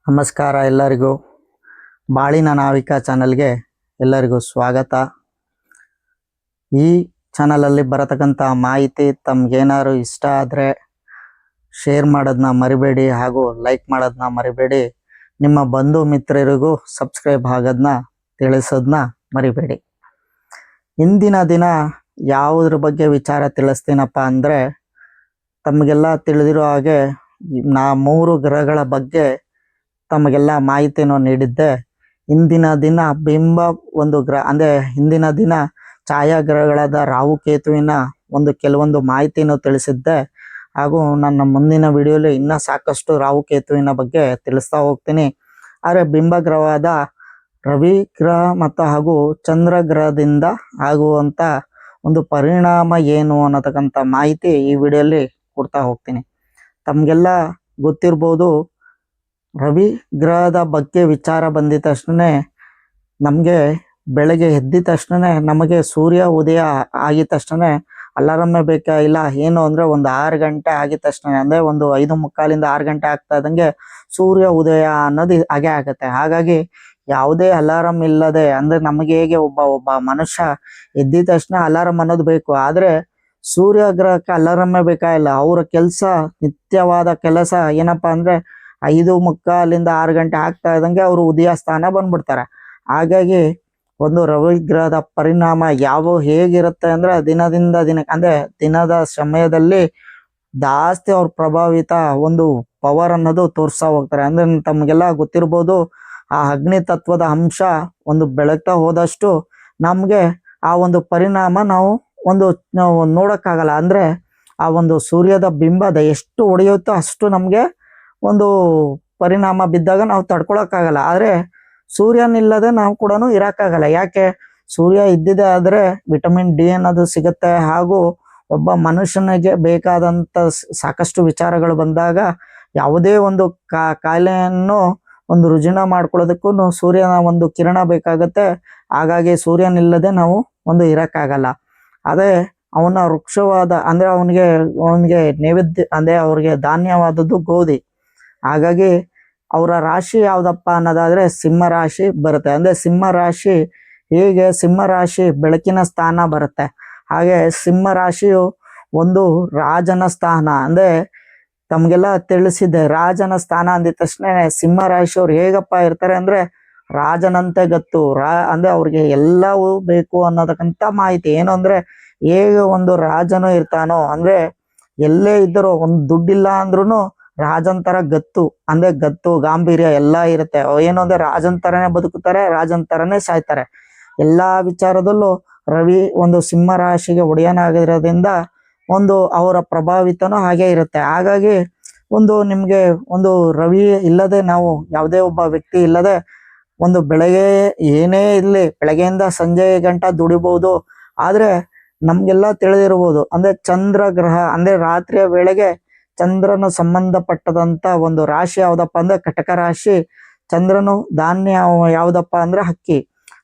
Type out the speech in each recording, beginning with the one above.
ನಮಸ್ಕಾರ ಎಲ್ಲರಿಗೂ. ಬಾಳಿನ ನಾವಿಕ ಚಾನಲ್ಗೆ ಎಲ್ಲರಿಗೂ ಸ್ವಾಗತ. ಈ ಚಾನಲಲ್ಲಿ ಬರತಕ್ಕಂಥ ಮಾಹಿತಿ ತಮಗೇನಾದ್ರು ಇಷ್ಟ ಆದರೆ ಶೇರ್ ಮಾಡೋದನ್ನ ಮರಿಬೇಡಿ, ಹಾಗೂ ಲೈಕ್ ಮಾಡೋದನ್ನ ಮರಿಬೇಡಿ. ನಿಮ್ಮ ಬಂಧು ಮಿತ್ರರಿಗೂ ಸಬ್ಸ್ಕ್ರೈಬ್ ಆಗೋದನ್ನ ತಿಳಿಸೋದನ್ನ ಮರಿಬೇಡಿ. ಇಂದಿನ ದಿನ ಯಾವುದ್ರ ಬಗ್ಗೆ ವಿಚಾರ ತಿಳಿಸ್ತೀನಪ್ಪ ಅಂದರೆ, ತಮಗೆಲ್ಲ ತಿಳಿದಿರೋ ಹಾಗೆ ನಾ 3 ಗ್ರಹಗಳ ಬಗ್ಗೆ ತಮಗೆಲ್ಲ ಮಾಹಿತಿಯನ್ನು ನೀಡಿದ್ದೆ. ಇಂದಿನ ದಿನ ಬಿಂಬ ಒಂದು ಗ್ರಹ ಅಂದರೆ ಹಿಂದಿನ ದಿನ ಛಾಯಾಗ್ರಹಗಳಾದ ರಾಹು ಕೇತುವಿನ ಕೆಲವೊಂದು ಮಾಹಿತಿಯನ್ನು ತಿಳಿಸಿದ್ದೆ. ಹಾಗೂ ನನ್ನ ಮುಂದಿನ ವಿಡಿಯೋಲಿ ಇನ್ನೂ ಸಾಕಷ್ಟು ರಾಹು ಕೇತುವಿನ ಬಗ್ಗೆ ತಿಳಿಸ್ತಾ ಹೋಗ್ತೀನಿ. ಆದರೆ ಬಿಂಬ ಗ್ರಹವಾದ ರವಿ ಗ್ರಹ ಮತ್ತು ಹಾಗೂ ಚಂದ್ರ ಗ್ರಹದಿಂದ ಆಗುವಂಥ ಪರಿಣಾಮ ಏನು ಅನ್ನತಕ್ಕಂಥ ಮಾಹಿತಿ ಈ ವಿಡಿಯೋಲಿ ಕೊಡ್ತಾ ಹೋಗ್ತೀನಿ. ತಮಗೆಲ್ಲ ಗೊತ್ತಿರ್ಬೋದು, ರವಿ ಗ್ರಹದ ಬಗ್ಗೆ ವಿಚಾರ ಬಂದಿದ ತಕ್ಷಣ ನಮಗೆ ಬೆಳಗ್ಗೆ ಎದ್ದಿದ ತಕ್ಷಣ ನಮಗೆ ಸೂರ್ಯ ಉದಯ ಆಗಿದ ತಕ್ಷಣ ಅಲಾರಾಮೇ ಬೇಕಾಗಿಲ್ಲ. ಏನು ಅಂದರೆ 6 ಗಂಟೆ ಆಗಿದ ತಕ್ಷಣ ಅಂದರೆ 5:45 6 ಗಂಟೆ ಆಗ್ತಾ ಇದ್ದಂಗೆ ಸೂರ್ಯ ಉದಯ ಅನ್ನೋದು ಹಾಗೆ ಆಗುತ್ತೆ. ಹಾಗಾಗಿ ಯಾವುದೇ ಅಲಾರಾಮ್ ಇಲ್ಲದೆ ಅಂದರೆ ನಮಗೆ ಹೇಗೆ ಒಬ್ಬ ಮನುಷ್ಯ ಎದ್ದಿದ ತಕ್ಷಣ ಅಲಾರಾಮ್ ಅನ್ನೋದು ಬೇಕು, ಆದರೆ ಸೂರ್ಯ ಗ್ರಹಕ್ಕೆ ಅಲಾರಾಮೇ ಬೇಕಾಗಿಲ್ಲ. ಅವರ ಕೆಲಸ ನಿತ್ಯವಾದ ಕೆಲಸ ಏನಪ್ಪ ಅಂದರೆ 5:45 6 ಗಂಟೆ ಆಗ್ತಾ ಇದ್ದಂಗೆ ಅವರು ಉದಯ ಸ್ಥಾನ ಬಂದ್ಬಿಡ್ತಾರೆ. ಹಾಗಾಗಿ ರವಿ ಗ್ರಹದ ಪರಿಣಾಮ ಹೇಗಿರುತ್ತೆ ಅಂದರೆ ದಿನದಿಂದ ದಿನಕ್ಕೆ ಅಂದರೆ ದಿನದ ಸಮಯದಲ್ಲಿ ಜಾಸ್ತಿ ಅವ್ರ ಪ್ರಭಾವಿತ ಪವರ್ ಅನ್ನೋದು ತೋರಿಸ್ತಾ ಹೋಗ್ತಾರೆ. ಅಂದರೆ ತಮಗೆಲ್ಲ ಗೊತ್ತಿರ್ಬೋದು, ಆ ಅಗ್ನಿ ತತ್ವದ ಅಂಶ ಬೆಳಗ್ತಾ ಹೋದಷ್ಟು ನಮಗೆ ಆ ಪರಿಣಾಮ ನಾವು ನೋಡೋಕ್ಕಾಗಲ್ಲ. ಅಂದರೆ ಆ ಸೂರ್ಯದ ಬಿಂಬದ ಎಷ್ಟು ಹೊಡೆಯುತ್ತೋ ಅಷ್ಟು ನಮಗೆ ಪರಿಣಾಮ ಬಿದ್ದಾಗ ನಾವು ತಡ್ಕೊಳಕ್ಕಾಗಲ್ಲ. ಆದರೆ ಸೂರ್ಯನಿಲ್ಲದೆ ನಾವು ಕೂಡ ಇರೋಕ್ಕಾಗಲ್ಲ. ಯಾಕೆ? ಸೂರ್ಯ ಇದ್ದಿದೆ ಆದರೆ ವಿಟಮಿನ್ ಡಿ ಅನ್ನೋದು ಸಿಗುತ್ತೆ. ಹಾಗೂ ಒಬ್ಬ ಮನುಷ್ಯನಿಗೆ ಬೇಕಾದಂಥ ಸಾಕಷ್ಟು ವಿಚಾರಗಳು ಬಂದಾಗ ಯಾವುದೇ ಕಾಯಿಲೆಯನ್ನು ರುಜಿನ ಮಾಡ್ಕೊಳ್ಳೋದಕ್ಕೂ ಸೂರ್ಯನ ಕಿರಣ ಬೇಕಾಗುತ್ತೆ. ಹಾಗಾಗಿ ಸೂರ್ಯನಿಲ್ಲದೆ ನಾವು ಇರೋಕ್ಕಾಗಲ್ಲ. ಅದೇ ಅವನ ವೃಕ್ಷವಾದ ಅಂದರೆ ಅವನಿಗೆ ನೈವೇದ್ಯ ಅಂದರೆ ಅವ್ರಿಗೆ ಧಾನ್ಯವಾದದ್ದು ಗೋಧಿ. ಹಾಗಾಗಿ ಅವರ ರಾಶಿ ಯಾವುದಪ್ಪ ಅನ್ನೋದಾದರೆ ಸಿಂಹ ರಾಶಿ ಬರುತ್ತೆ. ಅಂದರೆ ಸಿಂಹ ರಾಶಿ ಹೇಗೆ ಸಿಂಹ ರಾಶಿ ಬೆಳಕಿನ ಸ್ಥಾನ ಬರುತ್ತೆ, ಹಾಗೆ ಸಿಂಹ ರಾಶಿಯು ರಾಜನ ಸ್ಥಾನ. ಅಂದರೆ ತಮಗೆಲ್ಲ ತಿಳಿಸಿದೆ, ರಾಜನ ಸ್ಥಾನ ಅಂದಿದ ತಕ್ಷಣ ಸಿಂಹ ರಾಶಿಯವ್ರು ಹೇಗಪ್ಪ ಇರ್ತಾರೆ ಅಂದರೆ ರಾಜನಂತೆ ಗತ್ತು. ಅಂದರೆ ಅವ್ರಿಗೆ ಎಲ್ಲವೂ ಬೇಕು ಅನ್ನೋದಕ್ಕಂಥ ಮಾಹಿತಿ. ಏನು ಅಂದರೆ ಹೇಗೆ ರಾಜನು ಇರ್ತಾನೋ, ಅಂದರೆ ಎಲ್ಲೇ ಇದ್ದರೂ ದುಡ್ಡಿಲ್ಲ ಅಂದ್ರೂ ರಾಜಂತರ ಗತ್ತು, ಅಂದರೆ ಗತ್ತು ಗಾಂಭೀರ್ಯ ಎಲ್ಲ ಇರುತ್ತೆ. ಏನು ಅಂದರೆ ರಾಜಂತರನೇ ಬದುಕುತ್ತಾರೆ, ರಾಜಂತರನೇ ಸಾಯ್ತಾರೆ. ಎಲ್ಲ ವಿಚಾರದಲ್ಲೂ ರವಿ ಸಿಂಹ ರಾಶಿಗೆ ಒಡೆಯನಾಗಿರೋದ್ರಿಂದ ಅವರ ಪ್ರಭಾವಿತನೂ ಹಾಗೆ ಇರುತ್ತೆ. ಹಾಗಾಗಿ ನಿಮಗೆ ರವಿ ಇಲ್ಲದೆ ನಾವು ಯಾವುದೇ ಒಬ್ಬ ವ್ಯಕ್ತಿ ಇಲ್ಲದೆ ಬೆಳಗ್ಗೆ ಏನೇ ಇರಲಿ ಬೆಳಗ್ಗೆಯಿಂದ ಸಂಜೆ ಗಂಟ ದುಡಿಬಹುದು. ಆದರೆ ನಮಗೆಲ್ಲ ತಿಳಿದಿರ್ಬೋದು, ಅಂದರೆ ಚಂದ್ರ ಗ್ರಹ ಅಂದರೆ ರಾತ್ರಿಯ ವೇಳೆಗೆ ಚಂದ್ರನ ಸಂಬಂಧಪಟ್ಟದಂಥ ರಾಶಿ ಯಾವುದಪ್ಪ ಅಂದರೆ ಕಟಕ ರಾಶಿ. ಚಂದ್ರನು ಧಾನ್ಯ ಯಾವುದಪ್ಪ ಅಂದರೆ ಹಕ್ಕಿ.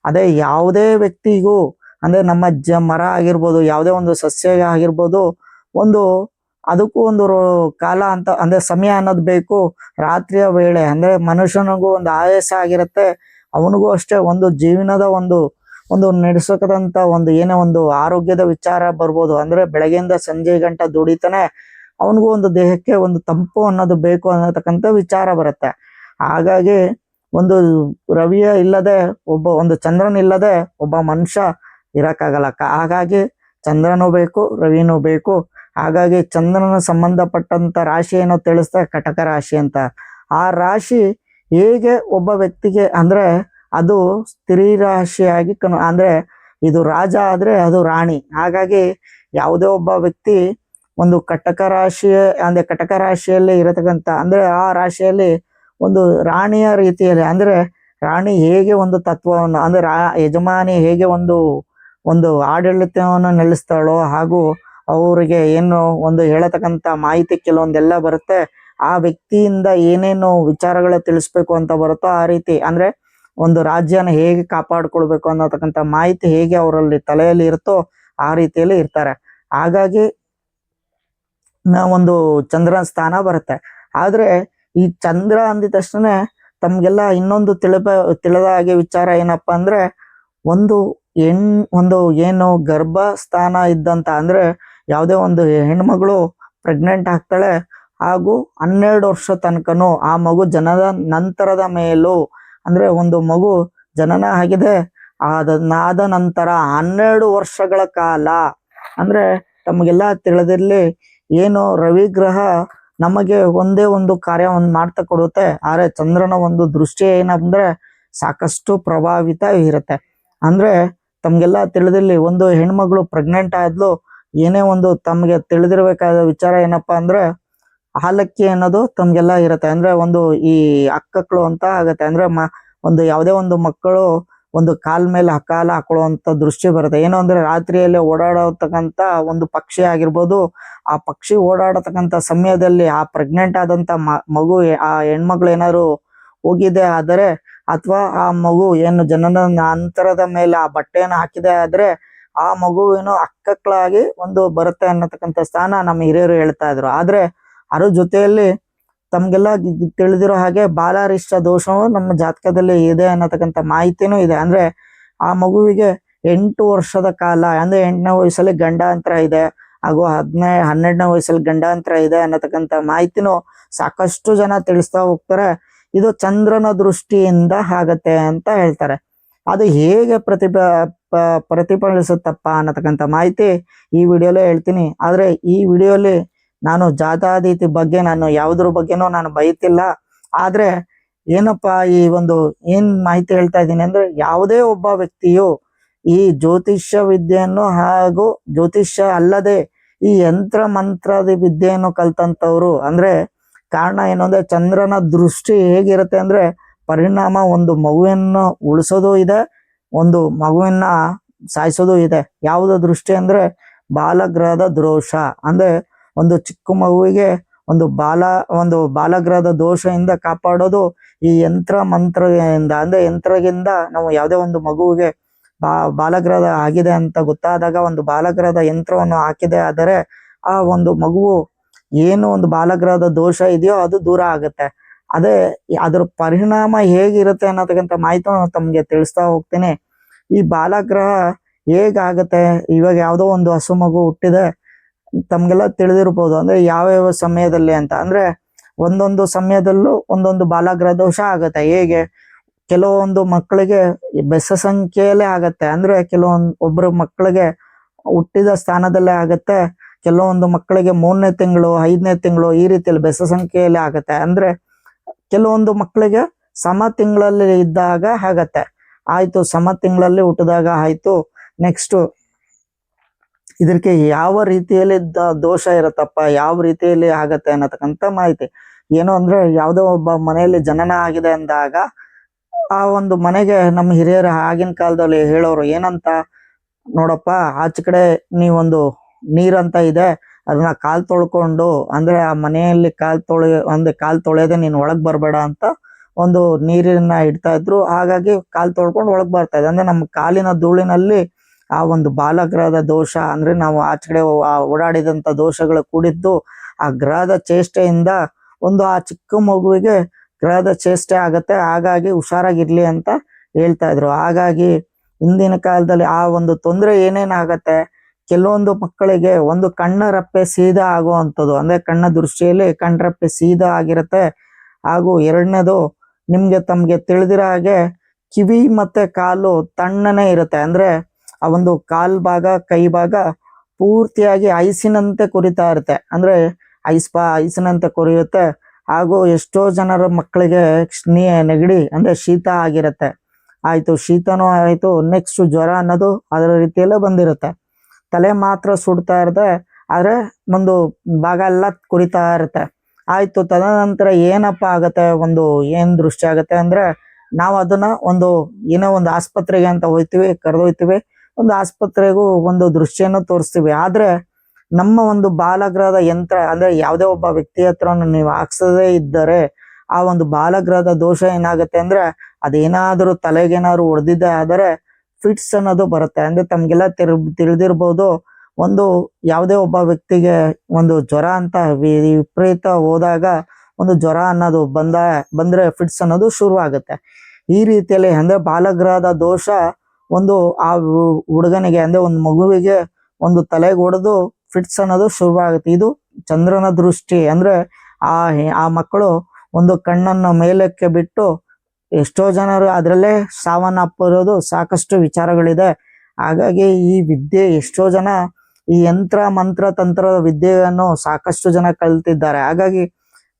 ಅದೇ ಯಾವುದೇ ವ್ಯಕ್ತಿಗೂ ಅಂದರೆ ನಮ್ಮ ಮರ ಆಗಿರ್ಬೋದು, ಯಾವುದೇ ಸಸ್ಯ ಆಗಿರ್ಬೋದು, ಅದಕ್ಕೂ ಕಾಲ ಅಂತ ಅಂದರೆ ಸಮಯ ಅನ್ನೋದು ಬೇಕು. ರಾತ್ರಿಯ ವೇಳೆ ಅಂದರೆ ಮನುಷ್ಯನಿಗೂ ಆಯಾಸ ಆಗಿರುತ್ತೆ, ಅವನಿಗೂ ಅಷ್ಟೇ ಜೀವನದ ನಡೆಸಕ್ಕಂಥ ಏನೇ ಆರೋಗ್ಯದ ವಿಚಾರ ಬರ್ಬೋದು. ಅಂದರೆ ಬೆಳಗ್ಗೆಯಿಂದ ಸಂಜೆ ಗಂಟ ದುಡಿತಾನೆ, ಅವನಿಗೂ ದೇಹಕ್ಕೆ ತಂಪು ಅನ್ನೋದು ಬೇಕು ಅನ್ನತಕ್ಕಂಥ ವಿಚಾರ ಬರುತ್ತೆ. ಹಾಗಾಗಿ ರವಿಯ ಇಲ್ಲದೆ ಚಂದ್ರನ ಇಲ್ಲದೆ ಒಬ್ಬ ಮನುಷ್ಯ ಇರೋಕ್ಕಾಗಲ್ಲ. ಹಾಗಾಗಿ ಚಂದ್ರನೂ ಬೇಕು, ರವಿನೂ ಬೇಕು. ಹಾಗಾಗಿ ಚಂದ್ರನ ಸಂಬಂಧಪಟ್ಟಂಥ ರಾಶಿ ಏನೋ ತಿಳಿಸ್ತಾ ಕಟಕ ರಾಶಿ ಅಂತ. ಆ ರಾಶಿ ಹೇಗೆ ಒಬ್ಬ ವ್ಯಕ್ತಿಗೆ ಅಂದರೆ ಅದು ಸ್ತ್ರೀ ರಾಶಿಯಾಗಿ ಅಂದರೆ ಇದು ರಾಜ ಆದರೆ ಅದು ರಾಣಿ. ಹಾಗಾಗಿ ಯಾವುದೇ ಒಬ್ಬ ವ್ಯಕ್ತಿ ಕಟಕ ರಾಶಿ ಅಂದರೆ ಕಟಕ ರಾಶಿಯಲ್ಲಿ ಇರತಕ್ಕಂಥ ಅಂದರೆ ಆ ರಾಶಿಯಲ್ಲಿ ರಾಣಿಯ ರೀತಿಯಲ್ಲಿ ಅಂದರೆ ರಾಣಿ ಹೇಗೆ ತತ್ವವನ್ನು ಅಂದರೆ ಯಜಮಾನಿ ಹೇಗೆ ಆಡಳಿತವನ್ನು ನಡೆಸ್ತಾಳೋ, ಹಾಗೂ ಅವರಿಗೆ ಏನು ಹೇಳತಕ್ಕಂಥ ಮಾಹಿತಿ ಕೆಲವೊಂದೆಲ್ಲ ಬರುತ್ತೆ. ಆ ವ್ಯಕ್ತಿಯಿಂದ ಏನೇನು ವಿಚಾರಗಳು ತಿಳಿಸ್ಬೇಕು ಅಂತ ಬರುತ್ತೋ ಆ ರೀತಿ ಅಂದರೆ ರಾಜ್ಯನ ಹೇಗೆ ಕಾಪಾಡಿಕೊಳ್ಬೇಕು ಅನ್ನೋತಕ್ಕಂಥ ಮಾಹಿತಿ ಹೇಗೆ ಅವರಲ್ಲಿ ತಲೆಯಲ್ಲಿ ಇರುತ್ತೋ ಆ ರೀತಿಯಲ್ಲಿ ಇರ್ತಾರೆ. ಹಾಗಾಗಿ ಚಂದ್ರನ ಸ್ಥಾನ ಬರುತ್ತೆ. ಆದರೆ ಈ ಚಂದ್ರ ಅಂದಿದ ತಕ್ಷಣ ತಮ್ಗೆಲ್ಲ ಇನ್ನೊಂದು ತಿಳಿದ ಹಾಗೆ ವಿಚಾರ ಏನಪ್ಪಾ ಅಂದ್ರೆ, ಒಂದು ಒಂದು ಏನು ಗರ್ಭಸ್ಥಾನ ಇದ್ದಂತ ಅಂದ್ರೆ ಯಾವುದೇ ಒಂದು ಹೆಣ್ಮಗಳು ಪ್ರೆಗ್ನೆಂಟ್ ಆಗ್ತಾಳೆ, ಹಾಗೂ 12 ವರ್ಷ ತನಕನು ಆ ಮಗು ಜನದ ನಂತರದ ಮೇಲೂ ಅಂದ್ರೆ ಒಂದು ಮಗು ಜನನ ಆಗಿದೆ ಆದ ನಂತರ 12 ವರ್ಷಗಳ ಕಾಲ ಅಂದ್ರೆ ತಮಗೆಲ್ಲ ತಿಳಿದಿರ್ಲಿ, ಏನು ರವಿ ಗ್ರಹ ನಮಗೆ ಒಂದೇ ಒಂದು ಕಾರ್ಯವನ್ನು ಮಾಡ್ತಾ ಕೊಡುತ್ತೆ, ಆದ್ರೆ ಚಂದ್ರನ ಒಂದು ದೃಷ್ಟಿ ಏನಂದ್ರೆ ಸಾಕಷ್ಟು ಪ್ರಭಾವಿತ ಇರುತ್ತೆ. ಅಂದ್ರೆ ತಮ್ಗೆಲ್ಲ ತಿಳಿದಿರ್ಲಿ, ಒಂದು ಹೆಣ್ಮಗಳು ಪ್ರೆಗ್ನೆಂಟ್ ಆದ್ಲು, ಏನೇ ಒಂದು ತಮ್ಗೆ ತಿಳಿದಿರ್ಬೇಕಾದ ವಿಚಾರ ಏನಪ್ಪಾ ಅಂದ್ರೆ, ಹಾಲಕ್ಕಿ ಅನ್ನೋದು ತಮ್ಗೆಲ್ಲ ಇರುತ್ತೆ. ಅಂದ್ರೆ ಒಂದು ಈ ಅಕ್ಕಕ್ಳು ಅಂತ ಆಗತ್ತೆ. ಅಂದ್ರೆ ಒಂದು ಯಾವುದೇ ಒಂದು ಮಕ್ಕಳು ಒಂದು ಕಾಲ್ ಮೇಲೆ ಕಾಲ ಹಾಕೊಳ್ಳುವಂತ ದೃಷ್ಟಿ ಬರುತ್ತೆ. ಏನು ಅಂದ್ರೆ ರಾತ್ರಿಯಲ್ಲಿ ಓಡಾಡತಕ್ಕಂತ ಒಂದು ಪಕ್ಷಿ ಆಗಿರ್ಬೋದು, ಆ ಪಕ್ಷಿ ಓಡಾಡತಕ್ಕಂತ ಸಮಯದಲ್ಲಿ ಆ ಪ್ರೆಗ್ನೆಂಟ್ ಆದಂತ ಮಗು ಆ ಹೆಣ್ಮಕ್ಳು ಏನಾದ್ರು ಹೋಗಿದೆ ಆದರೆ, ಅಥವಾ ಆ ಮಗು ಏನು ಜನನ ಅಂತರದ ಮೇಲೆ ಆ ಬಟ್ಟೆಯನ್ನು ಹಾಕಿದೆ ಆದ್ರೆ ಆ ಮಗುವಿನ ಅಕ್ಕಕ್ಕಳಾಗಿ ಒಂದು ಬರುತ್ತೆ ಅನ್ನತಕ್ಕಂಥ ಸ್ಥಾನ ನಮ್ಮ ಹಿರಿಯರು ಹೇಳ್ತಾ ಇದ್ರು. ಆದ್ರೆ ಅದ್ರ ಜೊತೆಯಲ್ಲಿ ತಮ್ಗೆಲ್ಲ ತಿಳಿದಿರೋ ಹಾಗೆ ಬಾಲಾರಿಷ್ಟ ದೋಷವು ನಮ್ಮ ಜಾತಕದಲ್ಲಿ ಇದೆ ಅನ್ನತಕ್ಕಂಥ ಮಾಹಿತಿನೂ ಇದೆ. ಅಂದ್ರೆ ಆ ಮಗುವಿಗೆ 8 ವರ್ಷದ ಕಾಲ ಅಂದ್ರೆ 8ನೇ ವಯಸ್ಸಲ್ಲಿ ಗಂಡಾಂತರ ಇದೆ, ಹಾಗೂ 12ನೇ ವಯಸ್ಸಲ್ಲಿ ಗಂಡಾಂತರ ಇದೆ ಅನ್ನತಕ್ಕಂಥ ಮಾಹಿತಿನೂ ಸಾಕಷ್ಟು ಜನ ತಿಳಿಸ್ತಾ ಹೋಗ್ತಾರೆ. ಇದು ಚಂದ್ರನ ದೃಷ್ಟಿಯಿಂದ ಆಗತ್ತೆ ಅಂತ ಹೇಳ್ತಾರೆ. ಅದು ಹೇಗೆ ಪ್ರತಿಫಲಿಸುತ್ತಪ್ಪ ಅನ್ನತಕ್ಕಂಥ ಮಾಹಿತಿ ಈ ವಿಡಿಯೋಲೇ ಹೇಳ್ತೀನಿ. ಆದ್ರೆ ಈ ವಿಡಿಯೋಲಿ ನಾನು ಜಾತಾತೀತಿ ಬಗ್ಗೆ ನಾನು ಯಾವುದ್ರ ಬಗ್ಗೆನೂ ನಾನು ಬೈತಿಲ್ಲ. ಆದ್ರೆ ಏನಪ್ಪಾ ಈ ಒಂದು ಏನ್ ಮಾಹಿತಿ ಹೇಳ್ತಾ ಇದ್ದೀನಿ ಅಂದ್ರೆ, ಯಾವುದೇ ಒಬ್ಬ ವ್ಯಕ್ತಿಯು ಈ ಜ್ಯೋತಿಷ್ಯ ವಿದ್ಯೆಯನ್ನು ಹಾಗೂ ಜ್ಯೋತಿಷ್ಯ ಅಲ್ಲದೆ ಈ ಯಂತ್ರ ಮಂತ್ರದ ವಿದ್ಯೆಯನ್ನು ಕಲ್ತಂತವ್ರು, ಅಂದ್ರೆ ಕಾರಣ ಏನು ಅಂದ್ರೆ ಚಂದ್ರನ ದೃಷ್ಟಿ ಹೇಗಿರುತ್ತೆ ಅಂದ್ರೆ ಪರಿಣಾಮ ಒಂದು ಮಗುವನ್ನು ಉಳಿಸೋದು ಇದೆ, ಒಂದು ಮಗುವನ್ನ ಸಾಯಿಸೋದು ಇದೆ. ಯಾವುದ ದೃಷ್ಟಿ ಅಂದ್ರೆ ಬಾಲಗ್ರಹದ ದೋಷ. ಅಂದ್ರೆ ಒಂದು ಚಿಕ್ಕ ಮಗುವಿಗೆ ಒಂದು ಬಾಲಗ್ರಹದ ದೋಷದಿಂದ ಕಾಪಾಡೋದು ಈ ಯಂತ್ರ ಮಂತ್ರದಿಂದ. ಅಂದ್ರೆ ಯಂತ್ರದಿಂದ ನಾವು ಯಾವುದೇ ಒಂದು ಮಗುವಿಗೆ ಬಾಲಗ್ರಹದ ಆಗಿದೆ ಅಂತ ಗೊತ್ತಾದಾಗ ಒಂದು ಬಾಲಗ್ರಹದ ಯಂತ್ರವನ್ನು ಹಾಕಿದೆ ಆದರೆ ಆ ಒಂದು ಮಗುವು ಏನು ಒಂದು ಬಾಲಗ್ರಹದ ದೋಷ ಇದೆಯೋ ಅದು ದೂರ ಆಗುತ್ತೆ. ಅದೇ ಅದ್ರ ಪರಿಣಾಮ ಹೇಗಿರುತ್ತೆ ಅನ್ನತಕ್ಕಂಥ ಮಾಹಿತಿ ತಮ್ಗೆ ತಿಳಿಸ್ತಾ ಹೋಗ್ತೀನಿ. ಈ ಬಾಲಗ್ರಹ ಹೇಗಾಗತ್ತೆ, ಇವಾಗ ಯಾವುದೋ ಒಂದು ಹಸು ಮಗು ಹುಟ್ಟಿದೆ, ತಮ್ಗೆಲ್ಲ ತಿಳಿದಿರ್ಬೋದು. ಅಂದ್ರೆ ಯಾವ್ಯಾವ ಸಮಯದಲ್ಲಿ ಅಂತ ಅಂದ್ರೆ ಒಂದೊಂದು ಸಮಯದಲ್ಲೂ ಒಂದೊಂದು ಬಾಲಗ್ರಹ ದೋಷ ಆಗತ್ತೆ. ಹೇಗೆ ಕೆಲವೊಂದು ಮಕ್ಕಳಿಗೆ ಬೆಸ ಸಂಖ್ಯೆಯಲ್ಲೇ ಆಗತ್ತೆ, ಅಂದ್ರೆ ಒಬ್ಬರು ಮಕ್ಕಳಿಗೆ ಹುಟ್ಟಿದ ಸ್ಥಾನದಲ್ಲೇ ಆಗತ್ತೆ, ಕೆಲವೊಂದು ಮಕ್ಕಳಿಗೆ 3ನೇ ತಿಂಗಳು 5ನೇ ತಿಂಗಳು ಈ ರೀತಿಯಲ್ಲಿ ಬೆಸ ಸಂಖ್ಯೆಯಲ್ಲಿ ಆಗತ್ತೆ. ಅಂದ್ರೆ ಕೆಲವೊಂದು ಮಕ್ಕಳಿಗೆ ಸಮ ತಿಂಗಳಲ್ಲಿ ಇದ್ದಾಗ ಆಗತ್ತೆ. ಆಯ್ತು, ಸಮ ತಿಂಗಳಲ್ಲಿ ಹುಟ್ಟಿದಾಗ ಆಯ್ತು. ನೆಕ್ಸ್ಟ್ ಇದಕ್ಕೆ ಯಾವ ರೀತಿಯಲ್ಲಿ ದೋಷ ಇರುತ್ತಪ್ಪ, ಯಾವ ರೀತಿಯಲ್ಲಿ ಆಗತ್ತೆ ಅನ್ನತಕ್ಕಂಥ ಮಾಹಿತಿ ಏನು ಅಂದ್ರೆ, ಯಾವುದೋ ಒಬ್ಬ ಮನೆಯಲ್ಲಿ ಜನನ ಆಗಿದೆ ಅಂದಾಗ ಆ ಒಂದು ಮನೆಗೆ ನಮ್ಮ ಹಿರಿಯರು ಆಗಿನ ಕಾಲದಲ್ಲಿ ಹೇಳೋರು ಏನಂತ, ನೋಡಪ್ಪ ಆಚೆ ಕಡೆ ನೀವೊಂದು ನೀರಂತ ಇದೆ, ಅದನ್ನ ಕಾಲ್ ತೊಳ್ಕೊಂಡು ಅಂದ್ರೆ ಆ ಮನೆಯಲ್ಲಿ ಕಾಲ್ ತೊಳೆಯದೆ ನೀನ್ ಒಳಗ್ ಬರ್ಬೇಡ ಅಂತ ಒಂದು ನೀರನ್ನ ಇಡ್ತಾ ಇದ್ರು. ಹಾಗಾಗಿ ಕಾಲ್ ತೊಳ್ಕೊಂಡು ಒಳಗ್ ಬರ್ತಾ ಇದೆ. ಅಂದ್ರೆ ನಮ್ಮ ಕಾಲಿನ ಧೂಳಿನಲ್ಲಿ ಆ ಒಂದು ಬಾಲಗ್ರಹದ ದೋಷ ಅಂದ್ರೆ ನಾವು ಆಚೆ ಕಡೆ ಓಡಾಡಿದಂತ ದೋಷಗಳು ಕೂಡಿದ್ದು ಆ ಗ್ರಹದ ಚೇಷ್ಟೆಯಿಂದ ಒಂದು ಆ ಚಿಕ್ಕ ಮಗುವಿಗೆ ಗ್ರಹದ ಚೇಷ್ಟೆ ಆಗತ್ತೆ. ಹಾಗಾಗಿ ಹುಷಾರಾಗಿರ್ಲಿ ಅಂತ ಹೇಳ್ತಾ ಇದ್ರು. ಹಾಗಾಗಿ ಹಿಂದಿನ ಕಾಲದಲ್ಲಿ ಆ ಒಂದು ತೊಂದರೆ ಏನೇನಾಗತ್ತೆ, ಕೆಲವೊಂದು ಮಕ್ಕಳಿಗೆ ಒಂದು ಕಣ್ಣ ರೆಪ್ಪೆ ಸೀದಾ ಆಗುವಂಥದ್ದು, ಅಂದ್ರೆ ಕಣ್ಣ ದೃಷ್ಟಿಯಲ್ಲಿ ಕಣ್ರೆಪ್ಪೆ ಸೀದಾ ಆಗಿರುತ್ತೆ. ಹಾಗೂ ಎರಡನೇದು ತಮ್ಗೆ ತಿಳಿದಿರೋ ಹಾಗೆ ಕಿವಿ ಮತ್ತೆ ಕಾಲು ತಣ್ಣನೆ ಇರುತ್ತೆ. ಅಂದ್ರೆ ಆ ಒಂದು ಕಾಲ್ ಭಾಗ ಕೈ ಭಾಗ ಪೂರ್ತಿಯಾಗಿ ಐಸಿನಂತೆ ಕೊರಿತಾ ಇರುತ್ತೆ, ಅಂದ್ರೆ ಐಸಿನಂತೆ ಕೊರಿಯುತ್ತೆ. ಹಾಗೂ ಎಷ್ಟೋ ಜನರ ಮಕ್ಕಳಿಗೆ ನೆಗಡಿ ಅಂದ್ರೆ ಶೀತ ಆಗಿರುತ್ತೆ. ಆಯ್ತು, ಶೀತನೂ ಆಯ್ತು, ನೆಕ್ಸ್ಟ್ ಜ್ವರ ಅನ್ನೋದು ಅದರ ರೀತಿಯಲ್ಲೇ ಬಂದಿರುತ್ತೆ. ತಲೆ ಮಾತ್ರ ಸುಡ್ತಾ ಇರುತ್ತೆ, ಆದ್ರೆ ಒಂದು ಭಾಗ ಎಲ್ಲ ಕುರಿತಾ ಇರುತ್ತೆ. ಆಯ್ತು, ತದನಂತರ ಏನಪ್ಪ ಆಗತ್ತೆ, ಏನ್ ದೃಷ್ಟಿ ಆಗತ್ತೆ ಅಂದ್ರೆ ನಾವು ಅದನ್ನ ಏನೋ ಒಂದು ಆಸ್ಪತ್ರೆಗೆ ಅಂತ ಕರೆದೊಯ್ತೀವಿ, ಒಂದು ಆಸ್ಪತ್ರೆಗೂ ಒಂದು ದೃಷ್ಟಿಯನ್ನು ತೋರಿಸ್ತೀವಿ. ಆದ್ರೆ ನಮ್ಮ ಒಂದು ಬಾಲಗ್ರಹದ ಯಂತ್ರ ಅಂದ್ರೆ ಯಾವುದೇ ಒಬ್ಬ ವ್ಯಕ್ತಿ ಹತ್ರ ನೀವು ಹಾಕ್ಸದೇ ಇದ್ದರೆ ಆ ಒಂದು ಬಾಲಗ್ರಹದ ದೋಷ ಏನಾಗುತ್ತೆ ಅಂದ್ರೆ ಅದೇನಾದ್ರೂ ತಲೆಗೇನಾದ್ರು ಹೊಡೆದಿದ್ದೆ ಆದರೆ ಫಿಟ್ಸ್ ಅನ್ನೋದು ಬರುತ್ತೆ. ಅಂದ್ರೆ ತಮ್ಗೆಲ್ಲ ತಿಳಿದಿರ್ಬೋದು, ಯಾವುದೇ ಒಬ್ಬ ವ್ಯಕ್ತಿಗೆ ಒಂದು ಜ್ವರ ಅಂತ ವಿಪರೀತ ಹೋದಾಗ ಒಂದು ಜ್ವರ ಅನ್ನೋದು ಬಂದ್ರೆ ಫಿಟ್ಸ್ ಅನ್ನೋದು ಶುರು ಆಗುತ್ತೆ. ಈ ರೀತಿಯಲ್ಲಿ ಅಂದ್ರೆ ಬಾಲಗ್ರಹದ ದೋಷ ಒಂದು ಆ ಹುಡುಗನಿಗೆ ಅಂದ್ರೆ ಒಂದು ಮಗುವಿಗೆ ಒಂದು ತಲೆಗೆ ಹೊಡೆದು ಫಿಟ್ಸ್ ಅನ್ನೋದು ಶುರು ಆಗುತ್ತೆ. ಇದು ಚಂದ್ರನ ದೃಷ್ಟಿ. ಅಂದ್ರೆ ಆ ಮಕ್ಕಳು ಒಂದು ಕಣ್ಣನ್ನು ಮೇಲಕ್ಕೆ ಬಿಟ್ಟು ಎಷ್ಟೋ ಜನರು ಅದರಲ್ಲೇ ಸಾವನ್ನಪ್ಪಿರೋದು ಸಾಕಷ್ಟು ವಿಚಾರಗಳಿದೆ. ಹಾಗಾಗಿ ಈ ವಿದ್ಯೆ ಎಷ್ಟೋ ಜನ ಈ ಯಂತ್ರ ಮಂತ್ರ ತಂತ್ರದ ವಿದ್ಯೆಯನ್ನು ಸಾಕಷ್ಟು ಜನ ಕಲ್ತಿದ್ದಾರೆ. ಹಾಗಾಗಿ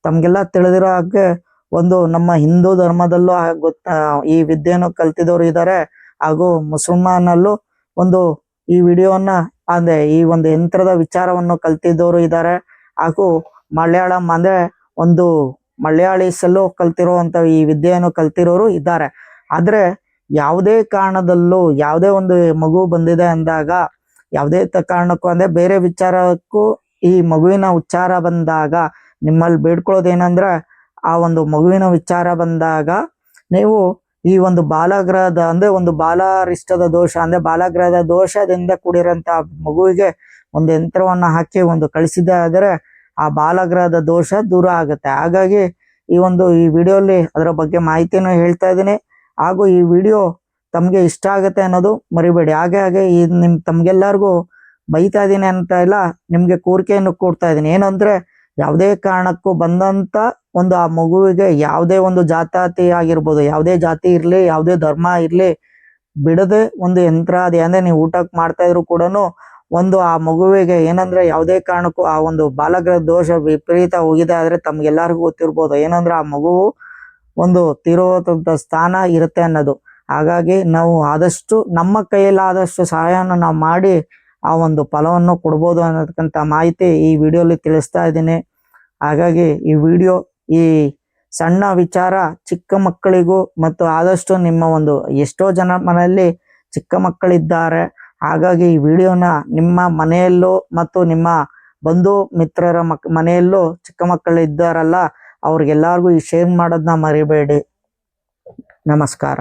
ತಮ್ಗೆಲ್ಲ ತಿಳಿದಿರೋ ಹಾಗೆ ಒಂದು ನಮ್ಮ ಹಿಂದೂ ಧರ್ಮದಲ್ಲೂ ಈ ವಿದ್ಯೆಯನ್ನು ಕಲ್ತಿದವರು ಇದ್ದಾರೆ, ಹಾಗೂ ಮುಸಲ್ಮಾನಲ್ಲೂ ಒಂದು ಈ ವಿಡಿಯೋನ ಅಂದ್ರೆ ಈ ಒಂದು ಯಂತ್ರದ ವಿಚಾರವನ್ನು ಕಲ್ತಿದ್ದವರು ಇದ್ದಾರೆ, ಹಾಗೂ ಮಲಯಾಳಂ ಅಂದ್ರೆ ಒಂದು ಮಲಯಾಳೀಸಲ್ಲೂ ಕಲ್ತಿರುವಂತ ಈ ವಿದ್ಯೆಯನ್ನು ಕಲ್ತಿರೋರು ಇದ್ದಾರೆ. ಆದ್ರೆ ಯಾವುದೇ ಕಾರಣದಲ್ಲೂ ಯಾವುದೇ ಒಂದು ಮಗು ಬಂದಿದೆ ಅಂದಾಗ ಯಾವುದೇ ಕಾರಣಕ್ಕೂ ಅಂದ್ರೆ ಬೇರೆ ವಿಚಾರಕ್ಕೂ ಈ ಮಗುವಿನ ಉಚ್ಚಾರ ಬಂದಾಗ ನಿಮ್ಮಲ್ಲಿ ಬೇಡ್ಕೊಳ್ಳೋದೇನಂದ್ರೆ ಆ ಒಂದು ಮಗುವಿನ ವಿಚಾರ ಬಂದಾಗ ನೀವು ಈ ಒಂದು ಬಾಲಗ್ರಹದ ಅಂದ್ರೆ ಒಂದು ಬಾಲಾರಿಷ್ಟದ ದೋಷ ಅಂದ್ರೆ ಬಾಲಗ್ರಹದ ದೋಷದಿಂದ ಕೂಡಿರೋಂಥ ಮಗುವಿಗೆ ಒಂದು ಯಂತ್ರವನ್ನ ಹಾಕಿ ಒಂದು ಕಳಿಸಿದ್ದೆ ಆದರೆ ಆ ಬಾಲಗ್ರಹದ ದೋಷ ದೂರ ಆಗುತ್ತೆ. ಹಾಗಾಗಿ ಈ ವಿಡಿಯೋಲಿ ಅದರ ಬಗ್ಗೆ ಮಾಹಿತಿಯನ್ನು ಹೇಳ್ತಾ ಇದ್ದೀನಿ, ಹಾಗೂ ಈ ವಿಡಿಯೋ ತಮಗೆ ಇಷ್ಟ ಆಗುತ್ತೆ ಅನ್ನೋದು ಮರಿಬೇಡಿ. ಹಾಗೆ ಈ ತಮ್ಗೆಲ್ಲರಿಗೂ ಬೈತಾ ಇದ್ದೀನಿ ಅಂತ ಇಲ್ಲ, ನಿಮ್ಗೆ ಕೋರಿಕೆಯನ್ನು ಕೊಡ್ತಾ ಇದ್ದೀನಿ. ಏನಂದ್ರೆ ಯಾವುದೇ ಕಾರಣಕ್ಕೂ ಬಂದಂತ ಒಂದು ಆ ಮಗುವಿಗೆ ಯಾವುದೇ ಒಂದು ಜಾತಿ ಆಗಿರ್ಬೋದು, ಯಾವುದೇ ಜಾತಿ ಇರ್ಲಿ, ಯಾವುದೇ ಧರ್ಮ ಇರ್ಲಿ, ಬಿಡದೆ ಒಂದು ಯಂತ್ರ ಅದೇ ಅಂದ್ರೆ ನೀವು ಊಟಕ್ಕೆ ಮಾಡ್ತಾ ಇದ್ರು ಕೂಡ ಒಂದು ಆ ಮಗುವಿಗೆ ಏನಂದ್ರೆ ಯಾವುದೇ ಕಾರಣಕ್ಕೂ ಆ ಒಂದು ಬಾಲಗ್ರಹ ದೋಷ ವಿಪರೀತ ಹೋಗಿದೆ ಆದ್ರೆ ತಮ್ಗೆಲ್ಲರಿಗೂ ಗೊತ್ತಿರ್ಬೋದು ಏನಂದ್ರೆ ಆ ಮಗುವು ಒಂದು ತೀರೋದಂತ ಸ್ಥಾನ ಇರುತ್ತೆ ಅನ್ನೋದು. ಹಾಗಾಗಿ ನಾವು ಆದಷ್ಟು ನಮ್ಮ ಕೈಯಲ್ಲಾದಷ್ಟು ಸಹಾಯನ ನಾವು ಮಾಡಿ ಆ ಒಂದು ಫಲವನ್ನು ಕೊಡ್ಬೋದು ಅನ್ನೋದಕ್ಕಂತ ಮಾಹಿತಿ ಈ ವಿಡಿಯೋಲಿ ತಿಳಿಸ್ತಾ ಇದ್ದೀನಿ. ಹಾಗಾಗಿ ಈ ವಿಡಿಯೋ ಈ ಸಣ್ಣ ವಿಚಾರ ಚಿಕ್ಕ ಮಕ್ಕಳಿಗೂ ಮತ್ತು ಆದಷ್ಟು ನಿಮ್ಮ ಒಂದು ಎಷ್ಟೋ ಜನ ಮನೆಯಲ್ಲಿ ಚಿಕ್ಕ ಮಕ್ಕಳಿದ್ದಾರೆ, ಹಾಗಾಗಿ ಈ ವಿಡಿಯೋನ ನಿಮ್ಮ ಮನೆಯಲ್ಲೂ ಮತ್ತು ನಿಮ್ಮ ಬಂಧು ಮಿತ್ರರ ಮನೆಯಲ್ಲೂ ಚಿಕ್ಕ ಮಕ್ಕಳು ಇದ್ದಾರಲ್ಲ ಅವ್ರಿಗೆಲ್ಲರಿಗೂ ಈ ಶೇರ್ ಮಾಡೋದನ್ನ ಮರಿಬೇಡಿ. ನಮಸ್ಕಾರ.